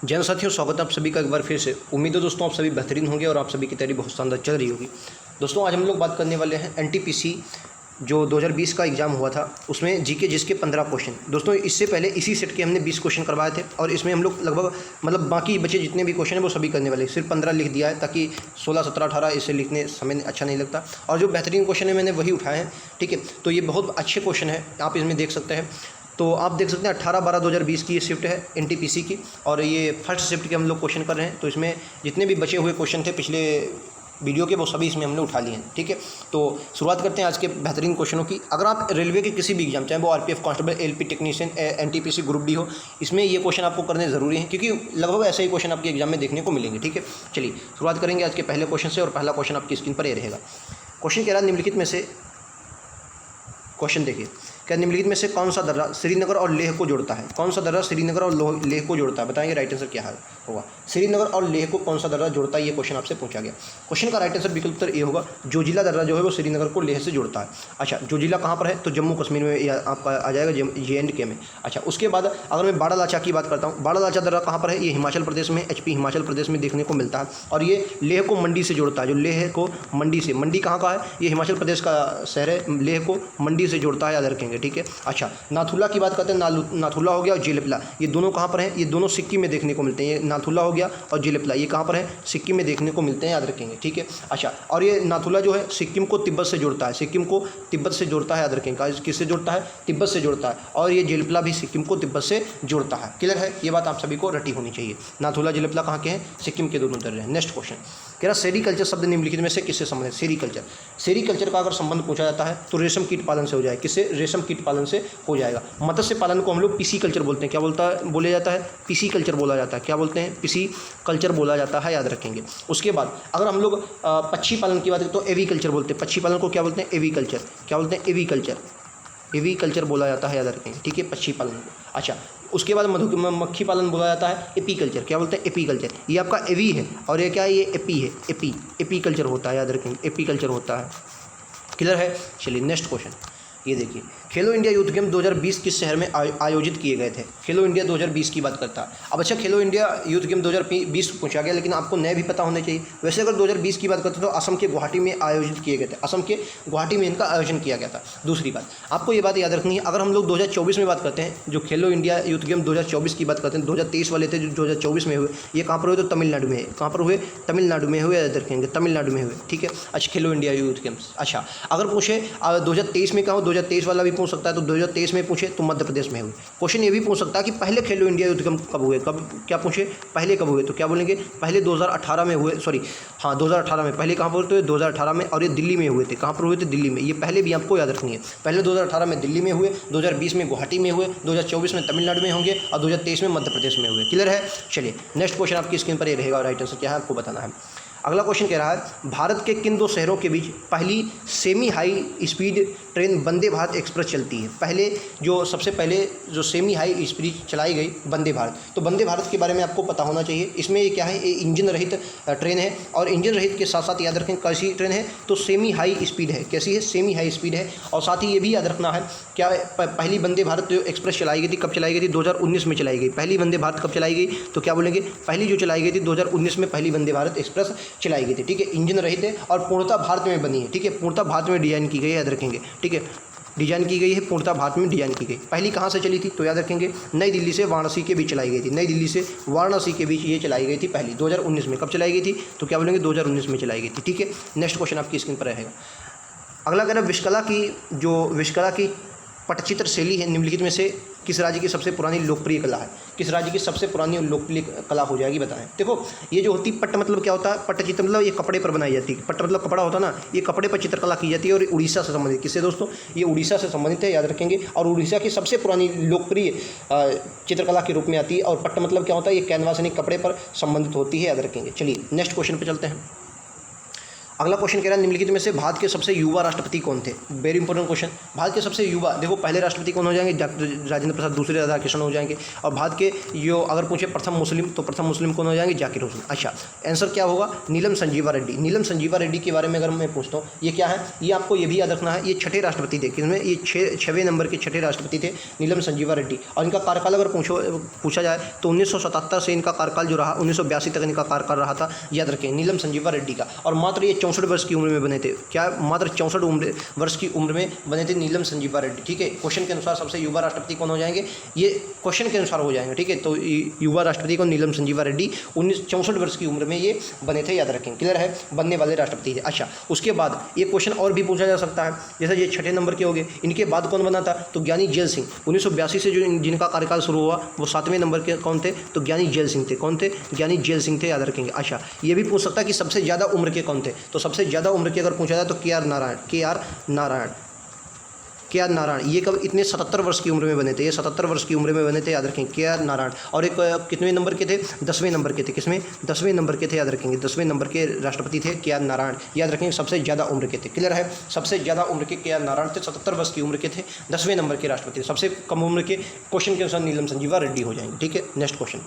जय साथियों, स्वागत है आप सभी का एक बार फिर से। उम्मीद है दोस्तों आप सभी बेहतरीन होंगे और आप सभी की तैयारी बहुत शानदार चल रही होगी। दोस्तों आज हम लोग बात करने वाले हैं एनटीपीसी जो 2020 का एग्ज़ाम हुआ था उसमें जीके जिसके 15 क्वेश्चन। दोस्तों इससे पहले इसी सेट के हमने 20 क्वेश्चन करवाए थे और इसमें हम लोग लगभग बाकी बचे जितने भी क्वेश्चन हैं वो सभी करने वाले, सिर्फ 15 लिख दिया है ताकि 16, 17, 18 इसे लिखने समय अच्छा नहीं लगता। और जो बेहतरीन क्वेश्चन है मैंने वही उठाए हैं, ठीक है। तो ये बहुत अच्छे क्वेश्चन है, आप इसमें देख सकते हैं। तो आप देख सकते हैं 18/12/2020 की ये शिफ्ट है एनटीपीसी की और ये फर्स्ट शिफ्ट के हम लोग क्वेश्चन कर रहे हैं। तो इसमें जितने भी बचे हुए क्वेश्चन थे पिछले वीडियो के वो सभी इसमें हमने उठा लिए हैं, ठीक है। तो शुरुआत करते हैं आज के बेहतरीन क्वेश्चनों की। अगर आप रेलवे के किसी भी एग्जाम, चाहे वो RPF constable, LP technician, NTPC group D हो, इसमें ये क्वेश्चन आपको करने ज़रूरी है क्योंकि लगभग ऐसे ही क्वेश्चन आपके एग्जाम में देखने को मिलेंगे, ठीक है। चलिए शुरुआत करेंगे आज के पहले क्वेश्चन से और पहला क्वेश्चन आपकी स्क्रीन पर ये रहेगा। क्वेश्चन कह रहा है निम्नलिखित में से, क्वेश्चन देखिए, क्या निम्नलिखित में से कौन सा दर्रा श्रीनगर और लेह को जोड़ता है? कौन सा दर्रा श्रीनगर और लेह को जोड़ता है? बताएंगे राइट आंसर क्या होगा। श्रीनगर और लेह को कौन सा दर्रा जोड़ता है, ये क्वेश्चन आपसे पूछा गया। क्वेश्चन का राइट आंसर विकल्प उत्तर ये होगा, जोजिला दर्रा जो है वो श्रीनगर को लेह से जोड़ता है। अच्छा, जोजिला कहाँ पर है? तो जम्मू कश्मीर में आपका आ जाएगा, JNK में। अच्छा, उसके बाद अगर मैं बाड़ा लाचा की बात करता हूँ, बाड़ा लाचा दर्रा कहाँ पर है? ये हिमाचल प्रदेश में, HP हिमाचल प्रदेश में देखने को मिलता है और ये लेह को मंडी से जोड़ता है। जो लेह को मंडी से, मंडी कहाँ का है? ये हिमाचल प्रदेश का शहर है, लेह को मंडी से जोड़ता है, याद रखेंगे, ठीक है। अच्छा, नाथुला की बात करते हैं, नाथुला हो गया और जेलेपला, ये दोनों कहाँ पर हैं? ये दोनों सिक्किम में देखने को मिलते हैं। ये नाथुला हो गया और जेलेपला ये कहाँ पर है? सिक्किम में देखने को मिलते हैं, याद रखेंगे, ठीक है। अच्छा, और ये नाथुला जो है सिक्किम को तिब्बत से जोड़ता है, सिक्किम को तिब्बत से जोड़ता है, याद रखेंगे। किससे जोड़ता है? तिब्बत से जोड़ता है। और ये जेलेपला भी सिक्किम को तिब्बत से जोड़ता है। क्लियर है? ये बात आप सभी को रटी होनी चाहिए। नाथुला जेलेपला कहाँ के हैं? सिक्किम के दोनों दर्रे हैं। नेक्स्ट क्वेश्चन कह रहा सेरीकल्चर शब्द निम्नलिखित में से किससे संबंधित? सेरीकल्चर, सेरीकल्चर का अगर संबंध पूछा जाता है तो रेशम कीट पालन से हो जाएगा। किससे? रेशम कीट पालन से हो जाएगा। मत्स्य पालन को हम लोग पिसी कल्चर बोलते हैं। क्या बोला जाता है? पिसी कल्चर बोला जाता है। क्या बोलते हैं? पिसी कल्चर बोला जाता है, याद रखेंगे। उसके बाद अगर हम लोग पक्षी पालन की बात करें तो एवी कल्चर बोलते हैं। पक्षी पालन को क्या बोलते हैं? एवी कल्चर। क्या बोलते हैं? एवी कल्चर, एवी कल्चर बोला जाता है, याद रखेंगे, ठीक है, पक्षी पालन को। अच्छा, उसके बाद मधुमक्खी पालन बोला जाता है एपी कल्चर। क्या बोलते हैं? AP culture. ये आपका एवी है और ये क्या है? ये एपी है, एपी कल्चर होता है, याद रखेंगे, एपी कल्चर होता है। क्लियर है? चलिए नेक्स्ट क्वेश्चन ये देखिए, खेलो इंडिया यूथ गेम 2020 किस शहर में आयोजित किए गए थे? खेलो इंडिया 2020 की बात करता है। अब अच्छा, खेलो इंडिया यूथ गेम 2020 पूछा गया, लेकिन आपको नए भी पता होने चाहिए। वैसे अगर 2020 की बात करते तो असम के गुवाहाटी में आयोजित किए गए थे, असम के गुवाहाटी में इनका आयोजन किया गया था। दूसरी बात आपको ये बात याद रखनी है, अगर हम लोग 2024 में बात करते हैं, जो खेलो इंडिया यूथ गेम 2024 की बात करते हैं, 2023 वाले थे जो 2024 में हुए, ये कहाँ पर हुए? तो तमिलनाडु में। कहाँ पर हुए? तमिलनाडु में हुए, याद रखेंगे, तमिलनाडु में हुए, ठीक है। अच्छा, खेलो इंडिया यूथ गेम्स। अच्छा, अगर पूछे 2023 में कहा, 2023 वाला भी पूछ सकता है, तो 2023 में पूछे तो मध्य प्रदेश में हुए। क्वेश्चन ये भी पूछ सकता है कि पहले खेलो इंडिया यूथ गेम कब हुए, कब, क्या पूछे? पहले कब हुए? तो क्या बोलेंगे? पहले 2018 में हुए, सॉरी हाँ 2018 में। पहले कहाँ पर हुए? तो 2018 में, और ये दिल्ली में हुए थे। कहाँ पर हुए थे? दिल्ली में। ये पहले भी आपको याद रखनी है, पहले 2018 में दिल्ली में हुए, 2020 में गुवाहाटी में हुए, 2024 में तमिलनाडु में होंगे और 2023 में मध्य प्रदेश में हुए। क्लियर है? चलिए नेक्स्ट क्वेश्चन आपकी स्क्रीन पर ये रहेगा, राइट आंसर क्या है आपको बताना है। अगला क्वेश्चन कह रहा है, भारत के किन दो शहरों के बीच पहली semi high speed train Vande Bharat express चलती है? पहले जो सबसे पहले जो सेमी हाई स्पीड चलाई गई वंदे भारत, तो वंदे भारत के बारे में आपको पता होना चाहिए। इसमें ये क्या है? ये इंजन रहित ट्रेन है और इंजन रहित के साथ साथ याद रखें कैसी ट्रेन है? तो सेमी हाई स्पीड है। कैसी है? सेमी हाई स्पीड है। और साथ ही ये भी याद रखना है, क्या पहली वंदे भारत जो एक्सप्रेस चलाई गई थी, कब चलाई गई थी? 2019 में चलाई गई। पहली वंदे भारत कब चलाई गई? तो क्या बोलेंगे? पहली जो चलाई गई थी 2019 में पहली वंदे भारत एक्सप्रेस चलाई गई थी, ठीक है। इंजन रहित है और पूर्णतः भारत में बनी है, ठीक है, पूर्णतः भारत में डिजाइन की गई है, याद रखेंगे, ठीक है, डिजाइन की गई है, पूर्णतः भारत में डिजाइन की गई। पहली कहाँ से चली थी? तो याद रखेंगे नई दिल्ली से वाराणसी के बीच चलाई गई थी। नई दिल्ली से वाराणसी के बीच ये चलाई गई थी पहली 2019 में। कब चलाई गई थी? तो क्या बोलेंगे? 2019 में चलाई गई थी, ठीक है। नेक्स्ट क्वेश्चन आपकी स्क्रीन पर रहेगा। अगला कह रहा है, विश्वकला की पटचित्र शैली है निम्नलिखित में से किस राज्य की सबसे पुरानी लोकप्रिय कला है? किस राज्य की सबसे पुरानी लोकप्रिय कला हो जाएगी? बताएं। देखो ये जो होती पट्ट मतलब क्या होता है? पट्टचित्र मतलब ये कपड़े पर बनाई जाती है। पट्ट मतलब कपड़ा होता है ना, ये कपड़े पर चित्रकला की जाती है और ये उड़ीसा से संबंधित। किससे दोस्तों? ये उड़ीसा से संबंधित है, याद रखेंगे। और उड़ीसा की सबसे पुरानी लोकप्रिय चित्रकला के रूप में आती है। और पट्ट मतलब क्या होता है? ये कैनवास यानी कपड़े पर संबंधित होती है, याद रखेंगे। चलिए नेक्स्ट क्वेश्चन पर चलते हैं। अगला क्वेश्चन कह रहा है निम्नलिखित में से भारत के सबसे युवा राष्ट्रपति कौन थे। Very important question. भारत के सबसे युवा, देखो पहले राष्ट्रपति कौन हो जाएंगे, राजेंद्र प्रसाद, दूसरे राधाकृष्णन हो जाएंगे। और भारत के जो अगर पूछे प्रथम मुस्लिम, तो प्रथम मुस्लिम कौन हो जाएंगे, जाकिर हुसैन। अच्छा, आंसर क्या होगा, नीलम संजीवा रेड्डी। नीलम संजीवा रेड्डी के बारे में अगर मैं पूछता हूँ, ये क्या है, ये आपको ये भी याद रखना है, ये छठे राष्ट्रपति थे, किसमें, ये 6वें नंबर के छठे राष्ट्रपति थे नीलम संजीवा रेड्डी। और इनका कार्यकाल अगर पूछा जाए तो 1977 से इनका कार्यकाल जो रहा 1982 तक इनका कार्यकाल रहा था, याद रखें, नीलम संजीवा रेड्डी का। और मात्र ये 64 वर्ष की उम्र में बने थे, क्या, मात्र 64 वर्ष की उम्र में बने थे नीलम संजीवा रेड्डी। ठीक है, क्वेश्चन के अनुसार सबसे युवा राष्ट्रपति कौन हो जाएंगे, ये क्वेश्चन के अनुसार हो जाएंगे। ठीक है, तो युवा राष्ट्रपति को नीलम संजीवा रेड्डी 64 वर्ष की उम्र में ये बने थे, याद रखें। क्लियर है, बनने वाले राष्ट्रपति थे। अच्छा, उसके बाद ये क्वेश्चन और भी पूछा जा सकता है, जैसे ये छठे नंबर के हो गए, इनके बाद कौन बना था, तो ज्ञानी जेल सिंह। 1982 से जो जिनका कार्यकाल शुरू हुआ वो 7वें नंबर के कौन थे, तो ज्ञानी जेल सिंह थे। कौन थे, ज्ञानी जेल सिंह थे, याद रखेंगे। अच्छा, ये भी पूछ सकता है कि सबसे ज़्यादा उम्र के कौन थे, तो सबसे ज़्यादा उम्र के अगर पूछा जाए तो के आर नारायण। ये कब, इतने 77 वर्ष की उम्र में बने थे, ये 77 वर्ष की उम्र में बने थे, याद रखेंगे, के आर नारायण। और एक कितने नंबर के थे, 10वें नंबर के थे, किसमें, 10वें नंबर के थे, याद रखेंगे, 10वें नंबर के राष्ट्रपति थे के आर नारायण, याद रखेंगे, सबसे ज़्यादा उम्र के थे। क्लियर है, सबसे ज़्यादा उम्र के आर नारायण थे, 77 वर्ष की उम्र के थे, 10वें नंबर के राष्ट्रपति। सबसे कम उम्र के क्वेश्चन के अनुसार नीलम संजीवा रेड्डी हो जाएंगे। ठीक है, next question,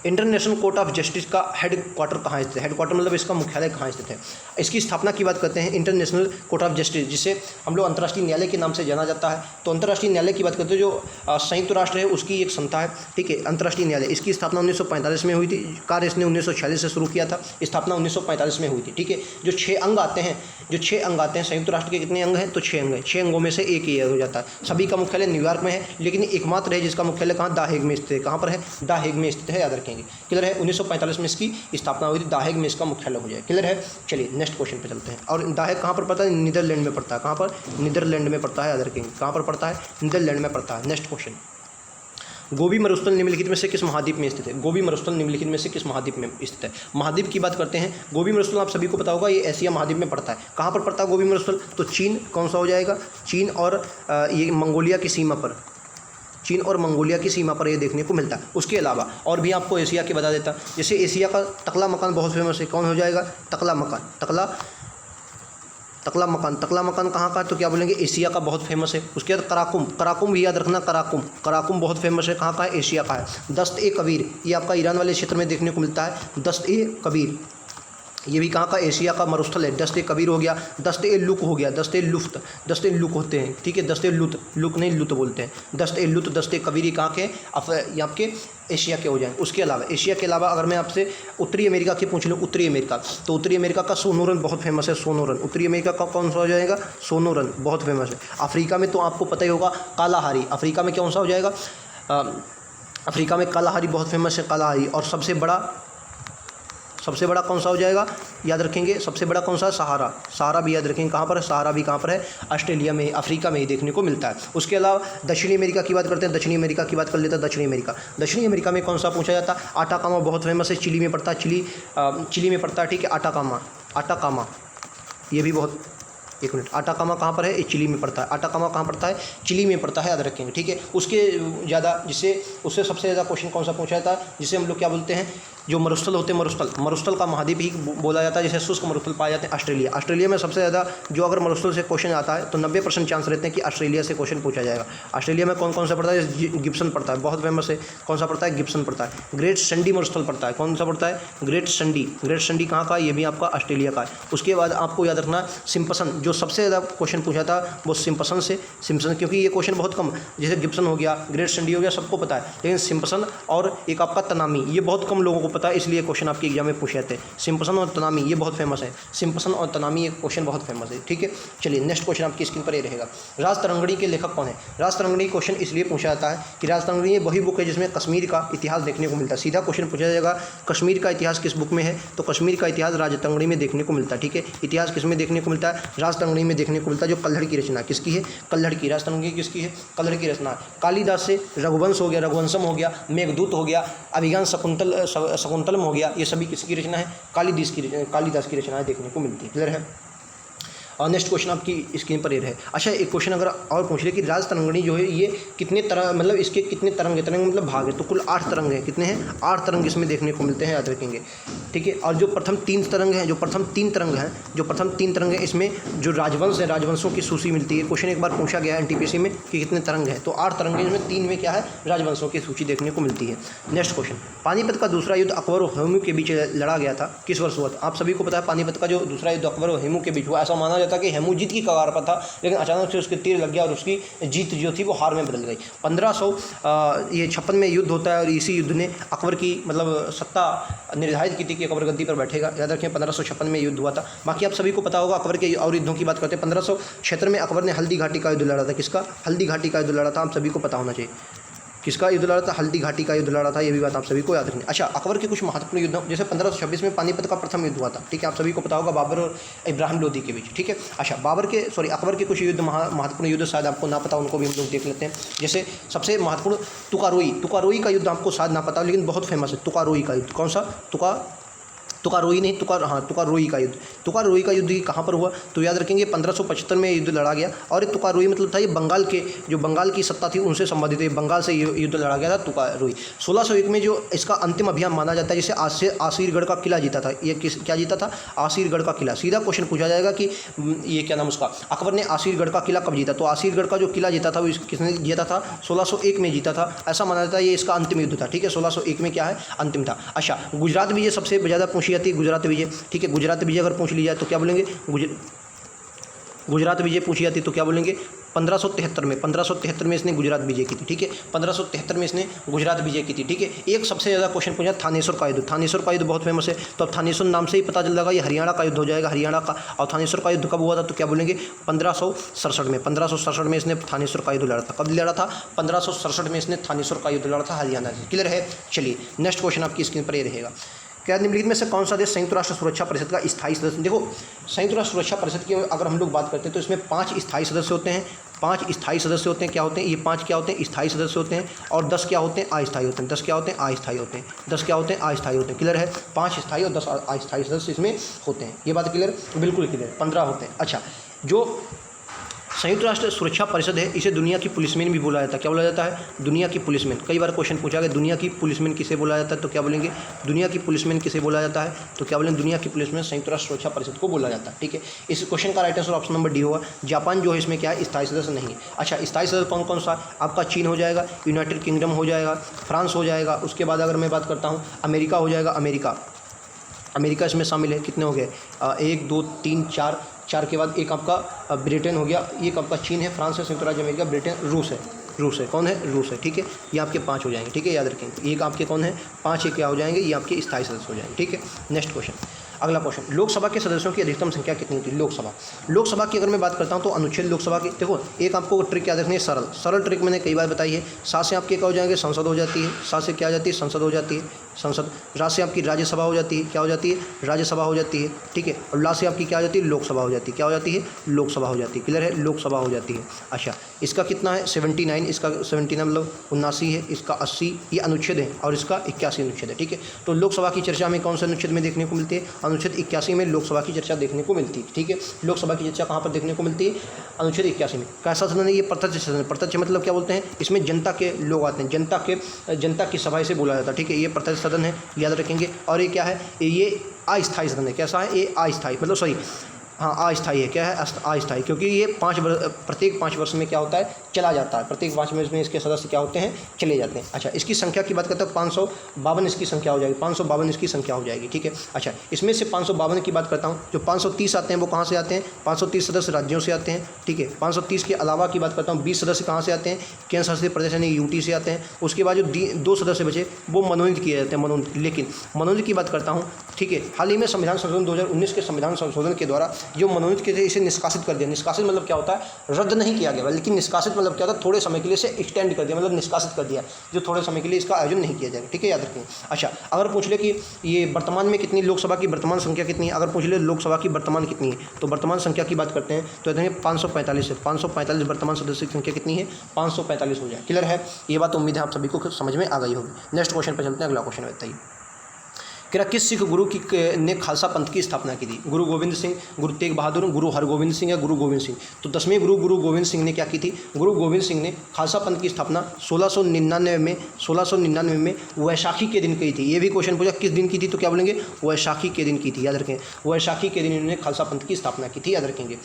international court of justice का हेड क्वार्टर कहाँ स्थित है, हेड क्वार्टर मतलब इसका मुख्यालय कहाँ स्थित है। इसकी स्थापना की बात करते हैं, इंटरनेशनल कोर्ट ऑफ जस्टिस, जिसे हम लोग अंतर्राष्ट्रीय न्यायालय के नाम से जाना जाता है। तो अंतर्राष्ट्रीय न्यायालय की बात करते हैं, जो संयुक्त राष्ट्र है उसकी एक संस्था है। ठीक है, अंतर्राष्ट्रीय न्यायालय, इसकी स्थापना 1945 में हुई थी, कार्य इसने 1946 से शुरू किया था, स्थापना 1945 में हुई थी। ठीक है, जो 6 अंग आते हैं, संयुक्त राष्ट्र के कितने अंग हैं, तो 6 अंग हैं, 6 अंगों में से एक ये हो जाता है। सभी का मुख्यालय न्यूयॉर्क में है, लेकिन एकमात्र है जिसका मुख्यालय कहाँ, द हेग में स्थित है। कहाँ पर है, द हेग में स्थित है, याद रखेंगे। क्लियर है, 1945 में इसकी स्थापना हुई थी, द हेग में इसका मुख्यालय हो जाए। क्लियर है, चलिए नेक्स्ट क्वेश्चन पे चलते हैं। और द हेग कहाँ पर पड़ता है, नीदरलैंड में पड़ता है। कहाँ पर, नीदरलैंड में पड़ता है, याद रखेंगे, कहाँ पर पड़ता है, नीदरलैंड में पड़ता है। नेक्स्ट क्वेश्चन, गोबी मरुस्थल निम्नलिखित में से किस महाद्वीप में स्थित है, गोबी मरुस्थल निम्नलिखित में से किस महाद्वीप में स्थित है। महाद्वीप की बात करते हैं, गोबी मरुस्थल आप सभी को पता होगा, ये एशिया महाद्वीप में पड़ता है। कहाँ पर पड़ता है गोबी मरुस्थल, तो चीन, कौन सा हो जाएगा, चीन और ये मंगोलिया की सीमा पर, चीन और मंगोलिया की सीमा पर ये देखने को मिलता है। उसके अलावा और भी आपको एशिया के बता देता, जैसे एशिया का तकला मकान बहुत फेमस है, कौन हो जाएगा, तकला मकान, तकला मकान कहाँ का है, तो क्या बोलेंगे, एशिया का बहुत फेमस है। उसके बाद कराकुम भी याद रखना, कराकुम बहुत फेमस है, कहाँ का है, एशिया का है। दस्त-ए-कबीर, ये आपका ईरान वाले क्षेत्र में देखने को मिलता है, दस्त-ए-कबीर, ये भी कहाँ का, एशिया का मरुस्थल है। दस्त-ए-कबीर हो गया, दस्त-ए-लुक हो गया, दस्त-ए-लुफ्त, दस्त-ए-लुक होते हैं। ठीक है, दस्त-ए-लुत, लुक नहीं लुत बोलते हैं, दस्त-ए-लुत, दस्त-ए-कबीर, ये कहाँ के, ये आपके एशिया के हो जाएंगे। उसके अलावा, एशिया के अलावा अगर मैं आपसे उत्तरी अमेरिका की पूछ लूँ, उत्तरी अमेरिका, तो उत्तरी अमेरिका का सोनोरन बहुत फेमस है, सोनोरन। उत्तरी अमेरिका का कौन सा हो जाएगा, सोनोरन बहुत फेमस है। अफ्रीका में तो आपको पता ही होगा, कालाहारी, अफ्रीका में कौन सा हो जाएगा, अफ्रीका में कालाहारी बहुत फेमस है, कालाहारी। और सबसे बड़ा कौन सा हो जाएगा, याद रखेंगे, सबसे बड़ा कौन सा है, सहारा भी याद रखेंगे, कहाँ पर है, सहारा भी कहाँ पर है, ऑस्ट्रेलिया में, अफ्रीका में ही देखने को मिलता है। उसके अलावा दक्षिणी अमेरिका की बात करते हैं, दक्षिणी अमेरिका की बात कर लेते हैं। दक्षिणी अमेरिका में कौन सा पूछा जाता है, आटाकामा बहुत फेमस है, चिली में पड़ता है, चिली में पड़ता है। ठीक है, आटाकामा ये भी बहुत, एक मिनट, आटाकामा कहाँ पर है, ये चिली में पड़ता है, आटाकामा कहाँ पड़ता है, चिली में पड़ता है, याद रखेंगे। ठीक है, उससे सबसे ज़्यादा क्वेश्चन कौन सा पूछा जाता है, जिसे हम लोग क्या बोलते हैं, जो मरुस्थल होते हैं, मरुस्थल का महाद्वीप ही बोला जाता है, जैसे शुष्क मरुस्थल पाए जाते हैं ऑस्ट्रेलिया में सबसे ज़्यादा। जो अगर मरुस्थल से क्वेश्चन आता है तो 90% चांस रहते हैं कि ऑस्ट्रेलिया से क्वेश्चन पूछा जाएगा। ऑस्ट्रेलिया में कौन कौन सा पड़ता है, गिब्सन पड़ता है, बहुत फेमस है, कौन सा पड़ता है, गिब्सन पड़ता है। ग्रेट संडी मरुस्थल पड़ता है, कौन सा पड़ता है, ग्रेट संडी कहाँ का, ये भी आपका ऑस्ट्रेलिया का है। उसके बाद आपको याद रखना सिम्पसन, जो सबसे ज़्यादा क्वेश्चन पूछा था वो सिम्पसन, क्योंकि ये क्वेश्चन बहुत कम, जैसे गिब्सन हो गया, ग्रेट संडी हो गया, सबको पता है, लेकिन सिम्पसन और एक आपका तनामी, ये बहुत कम लोगों को पता है, इसलिए क्वेश्चन आपके एग्जाम में पूछे जाते हैं। सिम्पसन और तनामी ये बहुत फेमस है, सिम्पसन और तनामी ये क्वेश्चन बहुत फेमस है। ठीक है, चलिए नेक्स्ट क्वेश्चन आपकी स्क्रीन पर ये रहेगा, राजतरंगिणी के लेखक कौन है। राजतरंगिणी क्वेश्चन इसलिए पूछा जाता है कि राजतरंगिणी वही बुक है जिसमें कश्मीर का इतिहास देखने को मिलता है। सीधा क्वेश्चन पूछा जाएगा, कश्मीर का इतिहास किस बुक में है, तो कश्मीर का इतिहास राजतरंगिणी में देखने को मिलता है। ठीक है, इतिहास किस में देखने को मिलता है, राजतरंगिणी में देखने को मिलता है। जो कल्हड़ की रचना किसकी है, कल्हड़ की, राजतरंगिणी किसकी है, कल्हड़ की रचना। कालिदास से रघुवंश हो गया, रघुवंशम हो गया, मेघदूत हो गया, अभिज्ञान शकुंतलम हो गया, ये सभी किसकी रचना है, कालिदास की रचनाएं देखने को मिलती है। क्लियर है, और नेक्स्ट क्वेश्चन आपकी स्क्रीन पर ये है। अच्छा, एक क्वेश्चन अगर और पूछ ले कि राजतरंगिणी जो है ये कितने तरह, मतलब इसके कितने तरंग है, तरंग मतलब भाग है, तो कुल 8 तरंग हैं। कितने हैं, 8 तरंग इसमें देखने को मिलते हैं, याद रखेंगे। ठीक है। और जो प्रथम 3 तरंग हैं, जो प्रथम 3 तरंग हैं, इसमें जो राजवंश है, राजवंशों की सूची मिलती है। क्वेश्चन एक बार पूछा गया है एनटीपीसी में कि कितने तरंग हैं, तो 8 तरंग हैं, इसमें 3 में क्या है, राजवंशों की सूची देखने को मिलती है। नेक्स्ट क्वेश्चन, पानीपत का दूसरा युद्ध अकबर और हुमायूं के बीच लड़ा गया था, किस वर्ष हुआ था? आप सभी को पता है पानीपत का जो दूसरा युद्ध अकबर और हुमायूं के बीच हुआ, ऐसा माना जाता है कि हुमायूं जीत की कगार पर था, लेकिन अचानक से उसके तीर लग गया और उसकी जीत जो थी वो हार में बदल गई। 1556 में युद्ध होता है और इसी युद्ध ने अकबर की मतलब सत्ता निर्धारित की थी कि अकबर गद्दी पर बैठेगा। याद रखें 1556 में युद्ध हुआ था। बाकी आप सभी को पता होगा अकबर के और युद्धों की बात करते हैं। 1576 में अकबर ने हल्दी घाटी का युद्ध लड़ा था। किसका? हल्दी घाटी का युद्ध लड़ा था, आप सभी को पता होना चाहिए। किसका युद्ध लड़ा था? हल्दी घाटी का युद्ध लड़ा था, ये भी बात आप सभी को याद रखनी। अच्छा, अकबर के कुछ महत्वपूर्ण युद्ध, जैसे 1526 में पानीपत का प्रथम युद्ध हुआ था, ठीक है, आप सभी को पता होगा, बाबर और इब्राहिम लोदी के बीच, ठीक है। अच्छा, अकबर के कुछ युद्ध, महत्वपूर्ण युद्ध शायद आपको ना पता, उनको भी हम लोग देख लेते हैं। जैसे सबसे महत्वपूर्ण तुकारोई का युद्ध आपको शायद ना पता, लेकिन बहुत फेमस है तुकारोई का युद्ध। कौन सा? तुकारोई का युद्ध। तुकारोई का युद्ध कहाँ पर हुआ? तो याद रखेंगे 1575 में युद्ध लड़ा गया। और ये तुकारोई मतलब था, ये बंगाल की सत्ता थी उनसे संबंधित है, बंगाल से युद्ध लड़ा गया था तुकारोई। 1601 में जो इसका अंतिम अभियान माना जाता है, जिसे आसिरगढ़ का किला जीता था। ये क्या जीता था? आसिरगढ़ का किला। सीधा क्वेश्चन पूछा जाएगा कि ये क्या नाम उसका, अकबर ने आसिरगढ़ का किला कब जीता? तो आसिरगढ़ का जो किला जीता था वो किसने जीता था? 1601 में जीता था, ऐसा माना जाता है। ये इसका अंतिम युद्ध था, ठीक है। 1601 में क्या है? अंतिम था। अच्छा, गुजरात विजय सबसे ज़्यादा पूछी जाती है, गुजरात विजय, ठीक है। गुजरात विजय अगर पूछ ली जाए तो क्या बोलेंगे? गुजरात विजय पूछी जाती तो क्या बोलेंगे? 1573 में इसने गुजरात विजय की थी, ठीक है। 1573 में इसने गुजरात विजय की थी, ठीक है। एक सबसे ज़्यादा क्वेश्चन पूछा थानेश्वर का युद्ध। थानेश्वर का युद्ध बहुत फेमस है, तो अब थानेश्वर नाम से ही पता चल जाएगा ये हरियाणा का युद्ध हो जाएगा, हरियाणा का। और थानेश्वर का युद्ध कब हुआ था? तो क्या बोलेंगे? 1567 में। 1567 में इसने थानेश्वर का युद्ध लड़ा था। कब लड़ा था? 1567 में इसने थानेश्वर का युद्ध लड़ा था हरियाणा से। क्लियर है? चलिए नेक्स्ट क्वेश्चन आपकी स्क्रीन पर ये रहेगा। क्या निम्नलिखित में से कौन सा देश संयुक्त राष्ट्र सुरक्षा परिषद का स्थायी सदस्य? देखो, संयुक्त राष्ट्र सुरक्षा परिषद की अगर हम लोग बात करते हैं तो इसमें 5 स्थायी सदस्य होते हैं। 5 स्थायी सदस्य होते हैं। क्या होते हैं ये 5? क्या होते हैं? स्थायी सदस्य होते हैं। और 10 क्या होते हैं? अस्थायी होते हैं। 10 क्या होते हैं? अस्थायी होते हैं। 10 क्या होते हैं? अस्थायी होते हैं। क्लियर है? 5 स्थायी और 10 अस्थायी सदस्य इसमें होते हैं। ये बात क्लियर? बिल्कुल क्लियर। 15 होते हैं। अच्छा, जो संयुक्त राष्ट्र सुरक्षा परिषद है, इसे दुनिया की पुलिसमैन भी बोला जाता है। क्या बोला जाता है? दुनिया की पुलिसमैन। कई बार क्वेश्चन पूछा गया दुनिया की पुलिसमैन किसे बोला जाता है, तो क्या बोलेंगे? दुनिया की पुलिसमैन किसे बोला जाता है? तो क्या बोलेंगे? दुनिया की पुलिसमैन संयुक्त राष्ट्र सुरक्षा परिषद को बोला जाता है, ठीक है। इस क्वेश्चन का right answer option number D होगा। जापान जो है इसमें क्या है? स्थायी सदस्य नहीं है। अच्छा, स्थायी सदस्य कौन कौन सा? आपका चीन हो जाएगा, यूनाइटेड किंगडम हो जाएगा, फ्रांस हो जाएगा। उसके बाद अगर मैं बात करता हूँ अमेरिका हो जाएगा, अमेरिका इसमें शामिल है। कितने हो गए? 1 2 3 4 के बाद एक आपका ब्रिटेन हो गया, एक आपका चीन है, फ्रांस है, संयुक्त राज्य अमेरिका, ब्रिटेन, रूस है। कौन है? रूस है, ठीक है। ये आपके 5 हो जाएंगे, ठीक है, याद रखेंगे। एक आपके कौन है? 5 ये क्या हो जाएंगे? ये आपके स्थायी सदस्य हो जाएंगे, ठीक है। नेक्स्ट क्वेश्चन, अगला क्वेश्चन, लोकसभा के सदस्यों की अधिकतम संख्या कितनी होती है? लोकसभा की अगर मैं बात करता हूँ तो अनुच्छेद लोकसभा की, देखो एक आपको ट्रिक याद रखनी है, सरल ट्रिक मैंने कई बार बताई है। 7 से आपके क्या हो जाएंगे? संसद हो जाती है। 7 से क्या हो जाती है? संसद हो जाती है। संसद। राज से आपकी राज्यसभा हो जाती है। क्या हो जाती है? राज्यसभा हो जाती है, ठीक है। और ला से आपकी क्या हो जाती है? लोकसभा हो जाती है। क्या हो जाती है? लोकसभा हो जाती है। क्लियर है? लोकसभा हो जाती है। अच्छा, इसका कितना है? 79, इसका 79 मतलब 79 है, इसका 80 ये अनुच्छेद है और इसका 81 अनुच्छेद है, ठीक है। तो लोकसभा की चर्चा में कौन से अनुच्छेद में देखने को मिलती है? अनुच्छेद 81 में लोकसभा की चर्चा देखने को मिलती है, ठीक है। लोकसभा की चर्चा कहाँ पर देखने को मिलती है? अनुच्छेद 81 में। कैसा सदन है ये? प्रत्यक्ष सदन। प्रत्यक्ष मतलब क्या बोलते हैं? इसमें जनता के लोग आते हैं, जनता की सभा से बोला जाता है, ठीक है। ये प्रत्यक्ष सदन है, याद रखेंगे। और ये क्या है? ये अस्थायी सदन है। कैसा है? ये अस्थायी मतलब सॉरी हाँ अस्थायी है। क्या है? अस्थायी, क्योंकि ये प्रत्येक 5 वर्ष में क्या होता है? चला जाता है। प्रत्येक 5 वर्ष में इसके सदस्य क्या होते हैं? चले जाते हैं। अच्छा, इसकी संख्या की बात करते हैं 552 इसकी संख्या हो जाएगी। 552 इसकी संख्या हो जाएगी, ठीक है। अच्छा, इसमें से 552 की बात करता हूँ, जो 530 आते हैं वो कहाँ से आते हैं? 530 सदस्य राज्यों से आते हैं, ठीक है। 530 के अलावा की बात करता हूँ 20 सदस्य कहाँ से आते हैं? केंद्र शासित प्रदेश यानी यूटी से आते हैं। उसके बाद जो 2 सदस्य बचे वो मनोनीत किए जाते हैं, लेकिन मनोनीत की बात करता हूँ, ठीक है। हाल ही में संविधान संशोधन 2019 के संविधान संशोधन के द्वारा जो मनोनीत किए थे इसे निष्कासित कर दिया। निष्कासित मतलब क्या होता है? रद्द नहीं किया गया, लेकिन निष्कासित मतलब क्या होता है? थोड़े समय के लिए इसे एक्सटेंड कर दिया, मतलब निष्कासित कर दिया, जो थोड़े समय के लिए इसका आयोजन नहीं किया जाएगा, ठीक है, याद रखें। अच्छा, अगर पूछ ले कि ये वर्तमान में कितनी लोकसभा की वर्तमान संख्या कितनी है, अगर पूछ ले लोकसभा की वर्तमान कितनी है, तो वर्तमान संख्या की बात करते हैं तो इतने 545 है। 545 वर्तमान सदस्य की संख्या कितनी है? 545 हो जाए। क्लियर है? ये बात उम्मीद है आप सभी को समझ में आ गई होगी। नेक्स्ट क्वेश्चन पर चलते हैं। अगला क्वेश्चन बताइए। कह रहा किस सिख गुरु की ने खालसा पंथ की स्थापना की थी? गुरु गोविंद सिंह, गुरु तेग बहादुर, गुरु हरगोविंद सिंह या गुरु गोविंद सिंह? तो 10वें गुरु गुरु गोविंद सिंह ने क्या की थी? गुरु गोविंद सिंह ने खालसा पंथ की स्थापना 1699 में वैशाखी के दिन की थी। ये भी क्वेश्चन पूछा किस दिन की थी, तो क्या बोलेंगे? वैशाखी के दिन की थी, याद रखें। वैशाखी के दिन इन्होंने खालसा पंथ की स्थापना की थी, याद रखेंगे।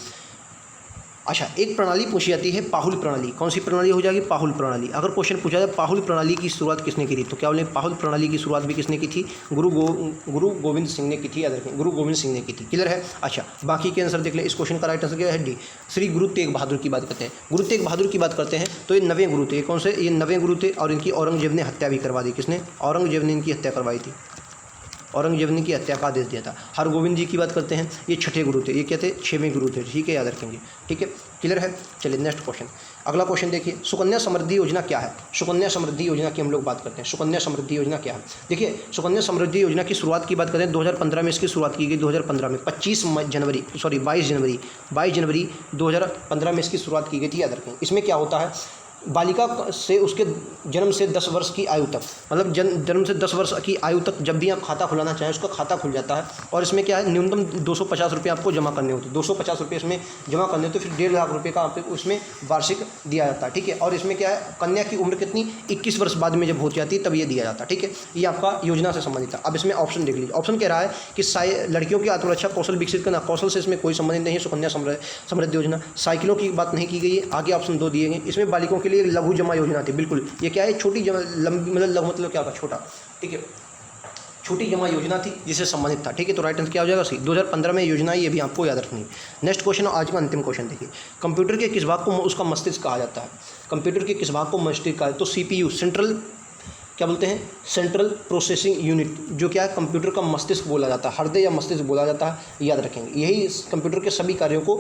अच्छा, एक प्रणाली पूछी जाती है पाहुल प्रणाली। कौन सी प्रणाली हो जाएगी? पाहुल प्रणाली। अगर क्वेश्चन पूछा जाए पाहुल प्रणाली की शुरुआत किसने की थी, तो क्या बोले? पाहुल प्रणाली की शुरुआत भी किसने की थी? गुरु गोविंद सिंह ने की थी, याद रखें। गुरु गोविंद सिंह ने की थी। क्लियर है? अच्छा, बाकी के आंसर देख लें। इस क्वेश्चन का राइट आंसर क्या है? डी, श्री गुरु तेग बहादुर की बात करते हैं। गुरु तेग बहादुर की बात करते हैं तो ये 9वें गुरु थे। ये कौन से? ये 9वें गुरु थे और इनकी औरंगजेब ने हत्या भी करवा दी। किसने? औरंगजेब ने इनकी हत्या करवाई थी। औरंगजेब ने की हत्या का आदेश दिया था। हरगोविंद जी की बात करते हैं, ये 6ठे गुरु थे। ये क्या थे? 6वें गुरु थे। ठीक है, याद रखेंगे। ठीक है, क्लियर है? चलिए नेक्स्ट क्वेश्चन, अगला क्वेश्चन देखिए। सुकन्या समृद्धि योजना क्या है? सुकन्या समृद्धि योजना की हम लोग बात करते हैं। सुकन्या समृद्धि योजना क्या है? देखिए, सुकन्या समृद्धि योजना की शुरुआत की बात करते हैं 2015 में इसकी शुरुआत की गई। 2015 में 22 जनवरी 2015 में इसकी शुरुआत की गई थी, याद रखें। इसमें क्या होता है? बालिका से उसके जन्म से 10 वर्ष की आयु तक, मतलब जन्म से 10 वर्ष की आयु तक जब भी आप खाता खुलाना चाहें उसका खाता खुल जाता है। और इसमें क्या है? न्यूनतम 250 रुपये आपको जमा करने होते हैं। 250 रुपये इसमें जमा करने होते, फिर 1.5 लाख रुपये का आपको उसमें वार्षिक दिया जाता है। ठीक है, और इसमें क्या है? कन्या की उम्र कितनी? 21 वर्ष बाद में जब हो जाती है तब ये दिया जाता है। ठीक है, ये आपका योजना से संबंधित है। अब इसमें ऑप्शन देख लीजिए। ऑप्शन कह रहा है कि लड़कियों की आत्मरक्षा कौशल विकसित करना। कौशल से इसमें कोई संबंधित नहीं है सुकन्या समृद्धि योजना। साइकिलों की बात नहीं की गई है। आगे ऑप्शन 2 दिए गए। इसमें बालिकों के लिए लघु जमा योजना थी। बिल्कुल, ये क्या है? छोटी जमा, लंबी मतलब लघु मतलब क्या होता? छोटा। ठीक है, छोटी जमा योजना थी जिससे संबंधित था। ठीक है, तो राइट आंसर क्या हो जाएगा? सी। 2015 में योजना, ये भी आपको याद रखनी है। नेक्स्ट क्वेश्चन, आज का अंतिम क्वेश्चन देखिए। कंप्यूटर के किस भाग को उसका मस्तिष्क कहा जाता है? कंप्यूटर के किस भाग को मस्तिष्क कहा? तो CPU, सेंट्रल क्या बोलते हैं? सेंट्रल प्रोसेसिंग यूनिट, जो क्या है? कंप्यूटर का मस्तिष्क बोला जाता है, हृदय या मस्तिष्क बोला जाता है, याद रखेंगे। यही कंप्यूटर के सभी कार्यों को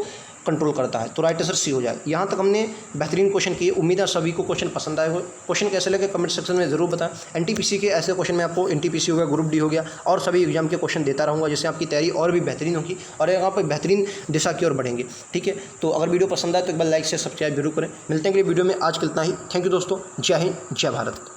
कंट्रोल करता है। तो राइट आंसर सी हो जाए। यहाँ तक हमने बेहतरीन क्वेश्चन किए। उम्मीद है सभी को क्वेश्चन पसंद आए हो। क्वेश्चन कैसे लगे कमेंट सेक्शन में ज़रूर बताएं। NTPC के ऐसे क्वेश्चन में आपको NTPC हो गया, ग्रुप डी हो गया और सभी एग्जाम के क्वेश्चन देता रहूँगा, जिससे आपकी तैयारी और भी बेहतरीन होगी और आप बेहतरीन दिशा की ओर बढ़ेंगे। ठीक है, तो अगर वीडियो पसंद आए तो एक बार लाइक से सब्सक्राइब जरूर करें। मिलते हैं अगली वीडियो में। आज के इतना ही। थैंक यू दोस्तों। जय हिंद, जय भारत।